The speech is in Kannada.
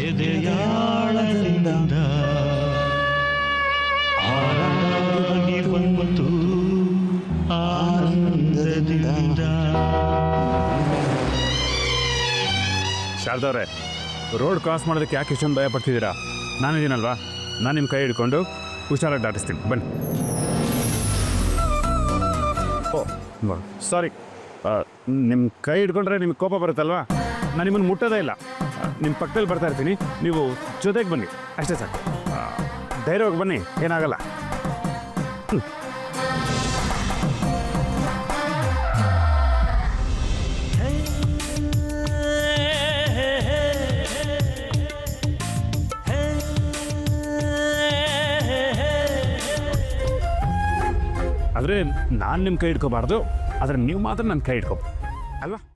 ಎದೆಯಾಳದಿಂದ ಆರಾಗಿ ಬಂತು ಆನಂದದಿಂದ. ಶಾರದವ್ರೆ, ರೋಡ್ ಕ್ರಾಸ್ ಮಾಡೋದಕ್ಕೆ ಯಾಕೆ ಇಷ್ಟೊಂದು ಭಯ ಪಡ್ತಿದ್ದೀರಾ? ನಾನಿದ್ದೀನಲ್ವಾ, ನಾನು ನಿಮ್ಮ ಕೈ ಹಿಡ್ಕೊಂಡು ಹುಷಾರಾಗಿ ದಾಟಿಸ್ತೀನಿ, ಬನ್ನಿ. ಓ ಸಾರಿ, ನಿಮ್ಮ ಕೈ ಹಿಡ್ಕೊಂಡ್ರೆ ನಿಮ್ಗೆ ಕೋಪ ಬರುತ್ತಲ್ವಾ? ನಾನು ನಿಮ್ಮನ್ನು ಮುಟ್ಟೋದೇ ಇಲ್ಲ, ನಿಮ್ಮ ಪಕ್ಕದಲ್ಲಿ ಬರ್ತಾ ಇರ್ತೀನಿ, ನೀವು ಜೊತೆಗೆ ಬನ್ನಿ ಅಷ್ಟೇ ಸಾಕು. ಧೈರ್ಯವಾಗಿ ಬನ್ನಿ, ಏನಾಗಲ್ಲ. ಆದರೆ ನಾನು ನಿಮ್ಮ ಕೈ ಹಿಡ್ಕೋಬಾರ್ದು, ಆದರೆ ನೀವು ಮಾತ್ರ ನನ್ನ ಕೈ ಹಿಡ್ಕೊ ಅಲ್ವಾ?